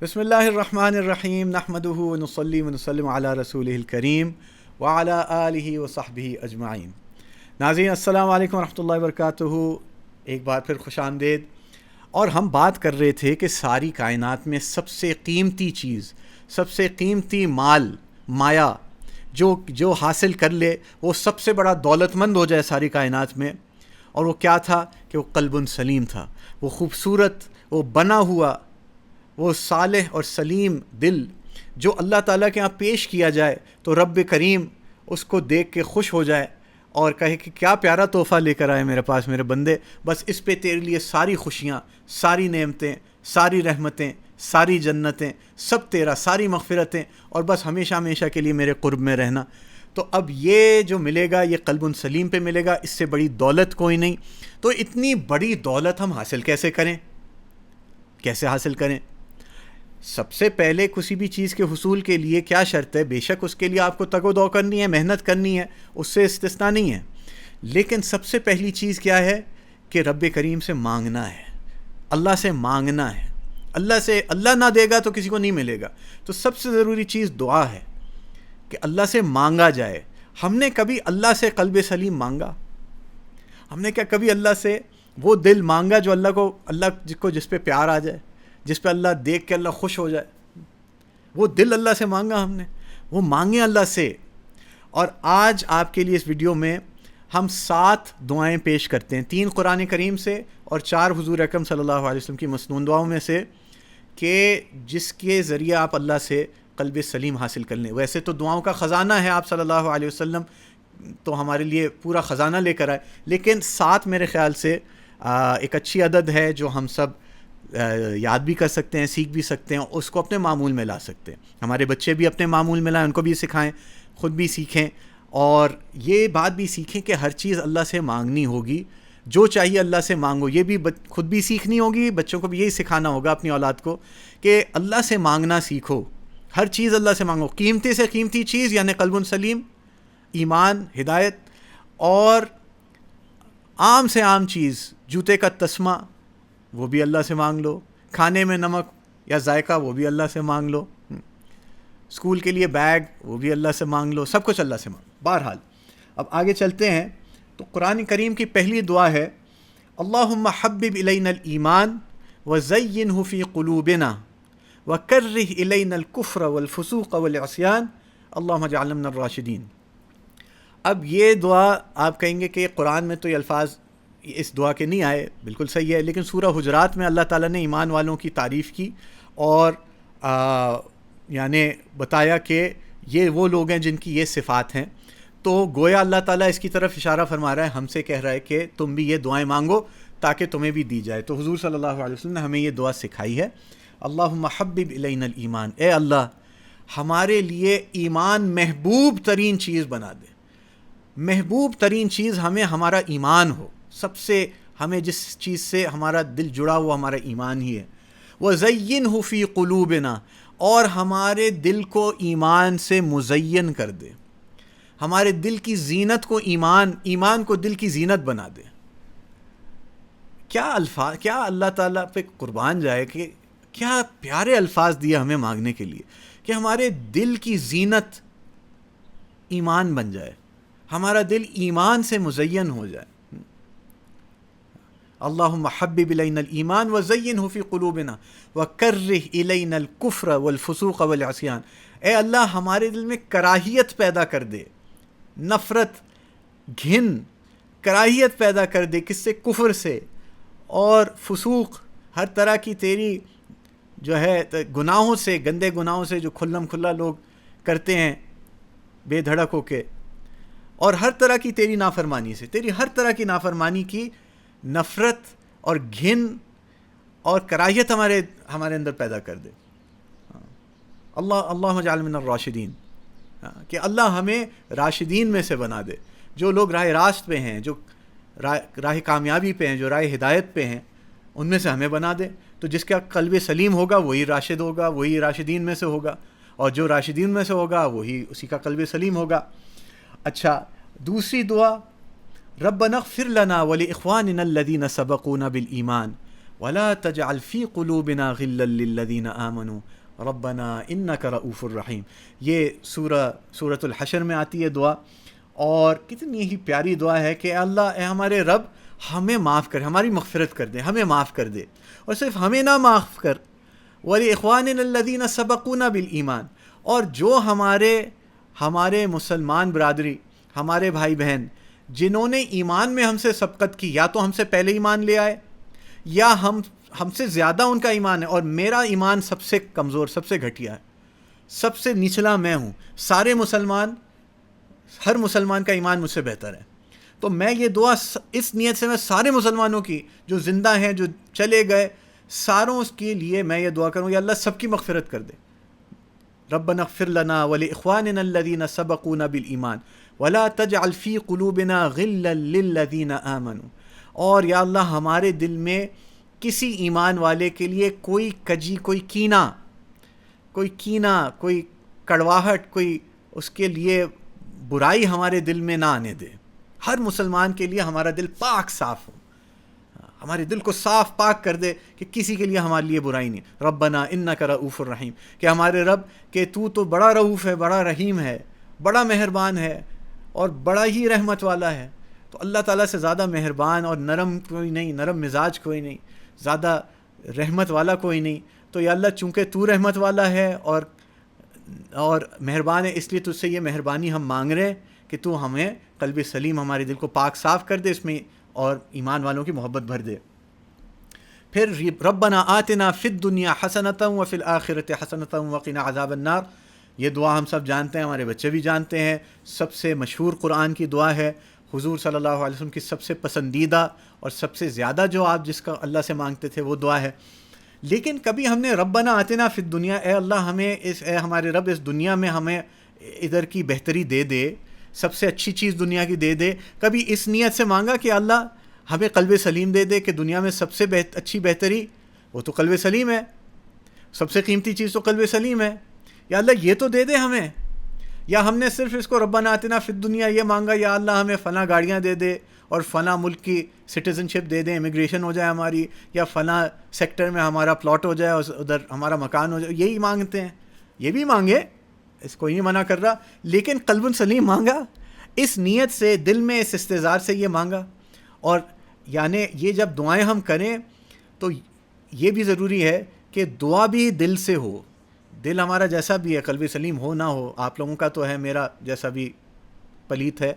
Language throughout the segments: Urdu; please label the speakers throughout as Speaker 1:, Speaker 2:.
Speaker 1: بسم اللہ الرحمن الرحیم نحمدہ ونصلی ونسلم علی رسولہ الکریم وعلی آلہ وصحبہ اجمعین۔ ناظرین السلام علیکم ورحمۃ اللہ وبرکاتہ، ایک بار پھر خوش آمدید۔ اور ہم بات کر رہے تھے کہ ساری کائنات میں سب سے قیمتی چیز، سب سے قیمتی مایا جو حاصل کر لے وہ سب سے بڑا دولت مند ہو جائے ساری کائنات میں، اور وہ کیا تھا کہ وہ قلب سلیم تھا، وہ خوبصورت، وہ بنا ہوا، وہ صالح اور سلیم دل جو اللہ تعالیٰ کے ہاں پیش کیا جائے تو رب کریم اس کو دیکھ کے خوش ہو جائے اور کہے کہ کیا پیارا تحفہ لے کر آئے میرے پاس میرے بندے، بس اس پہ تیرے لیے ساری خوشیاں، ساری نعمتیں، ساری رحمتیں، ساری جنتیں، سب تیرا، ساری مغفرتیں، اور بس ہمیشہ ہمیشہ کے لیے میرے قرب میں رہنا۔ تو اب یہ جو ملے گا یہ قلب سلیم پہ ملے گا، اس سے بڑی دولت کوئی نہیں۔ تو اتنی بڑی دولت ہم حاصل کیسے کریں؟ کیسے حاصل کریں؟ سب سے پہلے کسی بھی چیز کے حصول کے لیے کیا شرط ہے؟ بے شک اس کے لیے آپ کو تگ و دو کرنی ہے، محنت کرنی ہے، اس سے استثناء نہیں ہے، لیکن سب سے پہلی چیز کیا ہے کہ رب کریم سے مانگنا ہے، اللہ سے مانگنا ہے۔ اللہ نہ دے گا تو کسی کو نہیں ملے گا، تو سب سے ضروری چیز دعا ہے کہ اللہ سے مانگا جائے۔ ہم نے کبھی اللہ سے قلب سلیم مانگا؟ ہم نے کیا کبھی اللہ سے وہ دل مانگا جو اللہ جس پہ پیار آ جائے، جس پہ اللہ دیکھ کے اللہ خوش ہو جائے؟ وہ دل اللہ سے مانگا ہم نے؟ وہ مانگیں اللہ سے۔ اور آج آپ کے لیے اس ویڈیو میں ہم 7 دعائیں پیش کرتے ہیں، 3 قرآن کریم سے اور 4 حضور اکرم صلی اللہ علیہ وسلم کی مسنون دعاؤں میں سے، کہ جس کے ذریعے آپ اللہ سے قلب سلیم حاصل کر لیں۔ ویسے تو دعاؤں کا خزانہ ہے، آپ صلی اللہ علیہ وسلم تو ہمارے لیے پورا خزانہ لے کر آئے، لیکن 7 میرے خیال سے ایک اچھی عدد ہے جو ہم سب یاد بھی کر سکتے ہیں، سیکھ بھی سکتے ہیں، اس کو اپنے معمول میں لا سکتے ہیں۔ ہمارے بچے بھی اپنے معمول میں لائیں، ان کو بھی سکھائیں، خود بھی سیکھیں، اور یہ بات بھی سیکھیں کہ ہر چیز اللہ سے مانگنی ہوگی، جو چاہیے اللہ سے مانگو۔ یہ بھی خود بھی سیکھنی ہوگی، بچوں کو بھی یہی سکھانا ہوگا اپنی اولاد کو کہ اللہ سے مانگنا سیکھو، ہر چیز اللہ سے مانگو۔ قیمتی سے قیمتی چیز یعنی قلب سلیم، ایمان، ہدایت، اور عام سے عام چیز جوتے کا تسمہ وہ بھی اللہ سے مانگ لو، کھانے میں نمک یا ذائقہ وہ بھی اللہ سے مانگ لو، اسکول کے لیے بیگ وہ بھی اللہ سے مانگ لو، سب کچھ اللہ سے مانگ۔ بہرحال اب آگے چلتے ہیں، تو قرآن کریم کی پہلی دعا ہے اللہم حبب الینا الایمان وزینہ فی قلوبنا وکرہ الینا الکفر والفسوق والعصیان اللہم اجعلنا من الراشدین۔ اب یہ دعا آپ کہیں گے کہ قرآن میں تو یہ الفاظ اس دعا کے نہیں آئے، بالکل صحیح ہے، لیکن سورہ حجرات میں اللہ تعالیٰ نے ایمان والوں کی تعریف کی اور یعنی بتایا کہ یہ وہ لوگ ہیں جن کی یہ صفات ہیں، تو گویا اللہ تعالیٰ اس کی طرف اشارہ فرما رہا ہے، ہم سے کہہ رہا ہے کہ تم بھی یہ دعائیں مانگو تاکہ تمہیں بھی دی جائے۔ تو حضور صلی اللہ علیہ وسلم نے ہمیں یہ دعا سکھائی ہے، اللہم حبب الینا الایمان، اے اللہ ہمارے لیے ایمان محبوب ترین چیز بنا دے۔ محبوب ترین چیز ہمیں ہمارا ایمان ہو، سب سے ہمیں جس چیز سے ہمارا دل جڑا ہوا ہمارا ایمان ہی ہے۔ وَزَيِّنْهُ فِي قُلُوبِنَا، اور ہمارے دل کو ایمان سے مزین کر دے، ہمارے دل کی زینت کو ایمان کو دل کی زینت بنا دے۔ کیا الفاظ، کیا اللہ تعالیٰ پہ قربان جائے کہ کیا پیارے الفاظ دیے ہمیں مانگنے کے لیے، کہ ہمارے دل کی زینت ایمان بن جائے، ہمارا دل ایمان سے مزین ہو جائے۔ اللہم حبب الینا الایمان وزینہ فی قلوبنا وکرہ الینا الکفر والفسوق والعصیان، اے اللہ ہمارے دل میں کراہیت پیدا کر دے، نفرت، گھن، کراہیت پیدا کر دے، کس سے؟ کفر سے اور فسوق، ہر طرح کی تیری جو ہے گناہوں سے، گندے گناہوں سے جو کھلم کھلا لوگ کرتے ہیں بے دھڑک ہو کے، اور ہر طرح کی تیری نافرمانی سے، تیری ہر طرح کی نافرمانی کی نفرت اور گھن اور کراہیت ہمارے اندر پیدا کر دے۔ اللہم اجعلنا من الراشدین، کہ اللہ ہمیں راشدین میں سے بنا دے، جو لوگ راہ راست پہ ہیں، جو راہ کامیابی پہ ہیں، جو راہ ہدایت پہ ہیں، ان میں سے ہمیں بنا دے۔ تو جس کا قلب سلیم ہوگا وہی راشد ہوگا، وہی راشدین میں سے ہوگا، اور جو راشدین میں سے ہوگا وہی اسی کا قلب سلیم ہوگا۔ اچھا، دوسری دعا ربنا اغفر لنا ولاخواننا الذین سبقونا بالایمان ولا تجعل في قلوبنا غلا للذین آمنوا ربنا انک رؤوف الرحیم. یہ سورۃ الحشر میں آتی ہے دعا، اور کتنی ہی پیاری دعا ہے کہ اللہ، اے ہمارے رب، ہمیں معاف کر، ہماری مغفرت کر دے، ہمیں معاف کر دے. اور صرف ہمیں نہ معاف کر، وَلِإِخْوَانِنَا الَّذِينَ سَبَقُونَا بِالْإِيمَانِ، اور جو ہمارے مسلمان برادری، ہمارے بھائی بہن جنہوں نے ایمان میں ہم سے سبقت کی، یا تو ہم سے پہلے ایمان لے آئے یا ہم سے زیادہ ان کا ایمان ہے، اور میرا ایمان سب سے کمزور، سب سے گھٹیا ہے، سب سے نچلا میں ہوں. سارے مسلمان، ہر مسلمان کا ایمان مجھ سے بہتر ہے. تو میں یہ دعا اس نیت سے میں سارے مسلمانوں کی، جو زندہ ہیں، جو چلے گئے، ساروں کے لیے میں یہ دعا کروں، یا اللہ سب کی مغفرت کر دے. ربنا اغفر لنا ولاخواننا الذين سبقونا بالایمان ولا تجعل في قلوبنا غلا للذين آمنوا. اور یا اللہ ہمارے دل میں کسی ایمان والے کے لیے کوئی کجی، کوئی کینہ، کوئی کڑواہٹ، کوئی اس کے لیے برائی ہمارے دل میں نہ آنے دے. ہر مسلمان کے لیے ہمارا دل پاک صاف ہو، ہمارے دل کو صاف پاک کر دے کہ کسی کے لیے ہمارے لیے برائی نہیں. ربنا انک رؤوف الرحیم، کہ ہمارے رب کہ تو تو بڑا رؤوف ہے، بڑا رحیم ہے، بڑا مہربان ہے اور بڑا ہی رحمت والا ہے. تو اللہ تعالیٰ سے زیادہ مہربان اور نرم کوئی نہیں، نرم مزاج کوئی نہیں، زیادہ رحمت والا کوئی نہیں. تو یا اللہ چونکہ تو رحمت والا ہے اور مہربان ہے، اس لیے تجھ سے یہ مہربانی ہم مانگ رہے ہیں کہ تو ہمیں قلب سلیم، ہمارے دل کو پاک صاف کر دے اس میں، اور ایمان والوں کی محبت بھر دے. پھر ربنا آتنا فی الدنیا حسنۃ وفی الآخرۃ حسنۃ وقنا عذاب النار. یہ دعا ہم سب جانتے ہیں، ہمارے بچے بھی جانتے ہیں، سب سے مشہور قرآن کی دعا ہے. حضور صلی اللہ علیہ وسلم کی سب سے پسندیدہ اور سب سے زیادہ جو آپ جس کا اللہ سے مانگتے تھے وہ دعا ہے. لیکن کبھی ہم نے ربنا آتنا فی الدنیا، اے اللہ ہمیں اے ہمارے رب اس دنیا میں ہمیں ادھر کی بہتری دے دے، سب سے اچھی چیز دنیا کی دے دے. کبھی اس نیت سے مانگا کہ اللہ ہمیں قلب سلیم دے دے، کہ دنیا میں سب سے اچھی بہتری وہ تو قلب سلیم ہے، سب سے قیمتی چیز تو قلب سلیم ہے، یا اللہ یہ تو دے دے ہمیں. یا ہم نے صرف اس کو ربنا آتنا فی الدنیا یہ مانگا، یا اللہ ہمیں فلاں گاڑیاں دے دے اور فلاں ملک کی سٹیزن شپ دے دیں، امیگریشن ہو جائے ہماری، یا فلاں سیکٹر میں ہمارا پلاٹ ہو جائے اور ادھر ہمارا مکان ہو جائے. یہی مانگتے ہیں، یہ بھی مانگے، اس کو نہیں منع کر رہا، لیکن قلب سلیم مانگا، اس نیت سے، دل میں اس استظہار سے یہ مانگا. اور یعنی یہ جب دعائیں ہم کریں تو یہ بھی ضروری ہے کہ دعا بھی دل سے ہو. دل ہمارا جیسا بھی ہے، قلب سلیم ہو نہ ہو، آپ لوگوں کا تو ہے، میرا جیسا بھی پلیت ہے،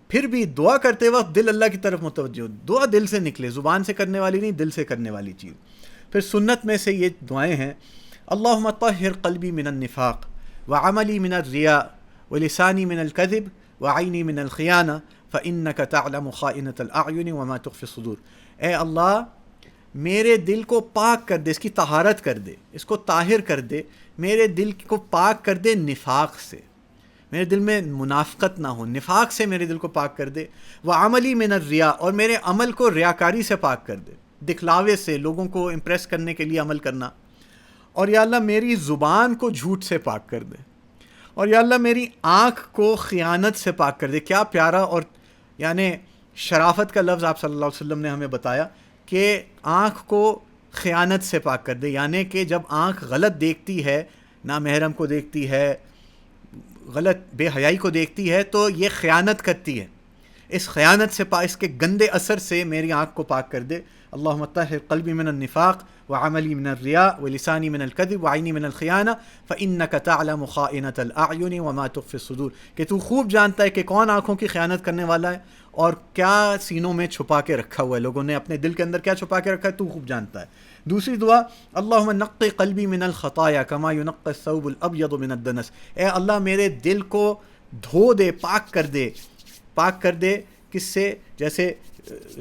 Speaker 1: پھر بھی دعا کرتے وقت دل اللہ کی طرف متوجہ ہو، دعا دل سے نکلے، زبان سے کرنے والی نہیں، دل سے کرنے والی چیز. پھر سنت میں سے یہ دعائیں ہیں: اللہم طہر قلبی من النفاق وعملی من الریا ولسانی من الکذب وعینی من الخیانہ فإنک تعلم خائنۃ الاعین وما تخفی الصدور. اے اللہ میرے دل کو پاک کر دے، اس کی طہارت کر دے، اس کو طاہر کر دے، میرے دل کو پاک کر دے نفاق سے، میرے دل میں منافقت نہ ہو، نفاق سے میرے دل کو پاک کر دے. وعملی من الریا، اور میرے عمل کو ریاکاری سے پاک کر دے، دکھلاوے سے، لوگوں کو امپریس کرنے کے لیے عمل کرنا. اور یا اللہ میری زبان کو جھوٹ سے پاک کر دے، اور یا اللہ میری آنکھ کو خیانت سے پاک کر دے. کیا پیارا اور یعنی شرافت کا لفظ آپ صلی اللہ علیہ وسلم نے ہمیں بتایا کہ آنکھ کو خیانت سے پاک کر دے. یعنی کہ جب آنکھ غلط دیکھتی ہے، نامحرم کو دیکھتی ہے، غلط بے حیائی کو دیکھتی ہے، تو یہ خیانت کرتی ہے. اس خیانت سے اس کے گندے اثر سے میری آنکھ کو پاک کر دے. اللہم طہر قلبی من النفاق وعملی من الریا ولسانی من الکذب وعینی من الخیانہ فإنک تعلم خائنۃ الاعین وما تخفی الصدور. کہ تو خوب جانتا ہے کہ کون آنکھوں کی خیانت کرنے والا ہے اور کیا سینوں میں چھپا کے رکھا ہوا ہے، لوگوں نے اپنے دل کے اندر کیا چھپا کے رکھا ہے، تو خوب جانتا ہے. دوسری دعا: اللہم نقی قلبی من الخطایا کما ینقی الثوب الابیض من الدنس. اے اللہ میرے دل کو دھو دے، پاک کر دے. پاک کر دے کس سے؟ جیسے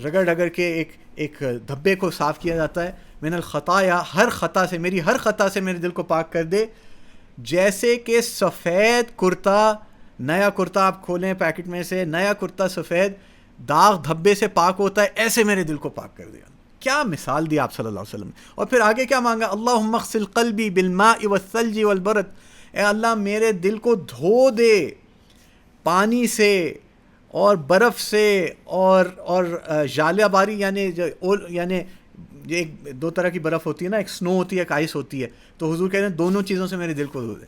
Speaker 1: رگڑ رگڑ کے ایک دھبے کو صاف کیا جاتا ہے. من الخطایا، ہر خطا سے، میری ہر خطا سے میرے دل کو پاک کر دے. جیسے کہ سفید کرتا، نیا کرتا آپ کھولیں پیکٹ میں سے، نیا کرتا سفید داغ دھبے سے پاک ہوتا ہے، ایسے میرے دل کو پاک کر دیا. کیا مثال دی آپ صلی اللہ علیہ وسلم. اور پھر آگے کیا مانگا؟ اللہم اغسل قلبی بالماء والثلج والبرد. اے اللہ میرے دل کو دھو دے پانی سے اور برف سے اور ژالہ باری یعنی یہ ایک دو طرح کی برف ہوتی ہے نا, ایک سنو ہوتی ہے, ایک آئس ہوتی ہے. تو حضور کہتے ہیں دونوں چیزوں سے میرے دل کو دھو دے.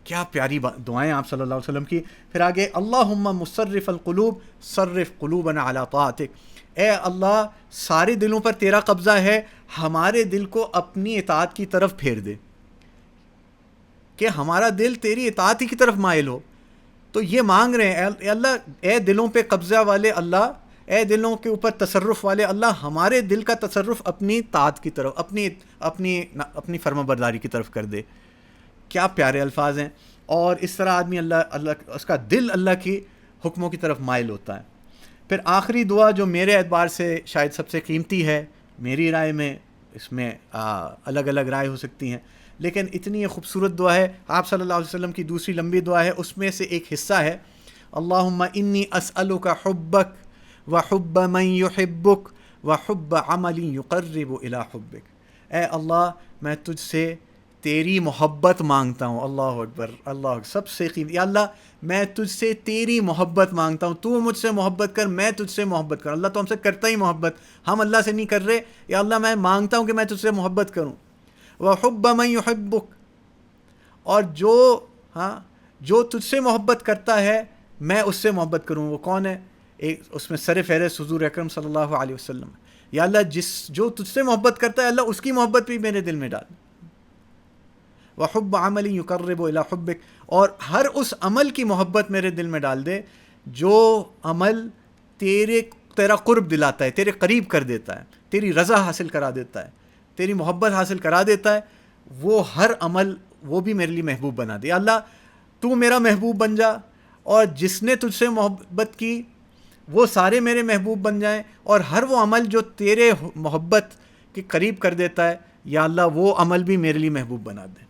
Speaker 1: کیا پیاری دعائیں آپ صلی اللہ علیہ وسلم کی. پھر آگے اللہم مصرف القلوب صرف قلوبنا علی طاعتک, اے اللہ سارے دلوں پر تیرا قبضہ ہے, ہمارے دل کو اپنی اطاعت کی طرف پھیر دے, کہ ہمارا دل تیری اطاعت ہی کی طرف مائل ہو. تو یہ مانگ رہے ہیں اے اللہ, اے دلوں پہ قبضہ والے اللہ, اے دلوں کے اوپر تصرف والے اللہ, ہمارے دل کا تصرف اپنی طاعت کی طرف, اپنی فرما برداری کی طرف کر دے. کیا پیارے الفاظ ہیں. اور اس طرح آدمی اللہ اس کا دل اللہ کی حکموں کی طرف مائل ہوتا ہے. پھر آخری دعا جو میرے اعتبار سے شاید سب سے قیمتی ہے, میری رائے میں, اس میں الگ الگ رائے ہو سکتی ہیں, لیکن اتنی خوبصورت دعا ہے. آپ صلی اللہ علیہ وسلم کی دوسری لمبی دعا ہے, اس میں سے ایک حصہ ہے اللہم انی اسألک حبک وحب من یحبک وحب عمل یقرب الی حبک. اے اللہ میں تجھ سے تیری محبت مانگتا ہوں. اللہ اکبر, اللہ سب سے قیمتی. یا اللہ میں تجھ سے تیری محبت مانگتا ہوں, تو مجھ سے محبت کر, میں تجھ سے محبت کروں. اللہ تو ہم سے کرتا ہی محبت, ہم اللہ سے نہیں کر رہے. یا اللہ میں مانگتا ہوں کہ میں تجھ سے محبت کروں. وحب من یحبک, اور جو تجھ سے محبت کرتا ہے میں اس سے محبت کروں. وہ کون ہے؟ ایک اس میں سر فہرست حضور اکرم صلی اللہ علیہ وسلم. یا اللہ جو تجھ سے محبت کرتا ہے اللہ اس کی محبت بھی میرے دل میں ڈال. وحب عمل یقرب الی حبک, اور ہر اس عمل کی محبت میرے دل میں ڈال دے جو عمل تیرا قرب دلاتا ہے, تیرے قریب کر دیتا ہے, تیری رضا حاصل کرا دیتا ہے, تیری محبت حاصل کرا دیتا ہے. وہ ہر عمل وہ بھی میرے لیے محبوب بنا دے. یا اللہ تو میرا محبوب بن جا, اور جس نے تجھ سے محبت کی وہ سارے میرے محبوب بن جائیں, اور ہر وہ عمل جو تیرے محبت کے قریب کر دیتا ہے یا اللہ وہ عمل بھی میرے لیے محبوب بنا دے.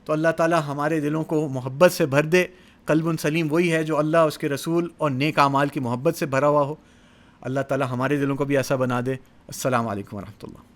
Speaker 1: تو اللہ تعالیٰ ہمارے دلوں کو محبت سے بھر دے. قلب سلیم وہی ہے جو اللہ, اس کے رسول اور نیک اعمال کی محبت سے بھرا ہوا ہو. اللہ تعالیٰ ہمارے دلوں کو بھی ایسا بنا دے. السلام علیکم ورحمۃ اللہ.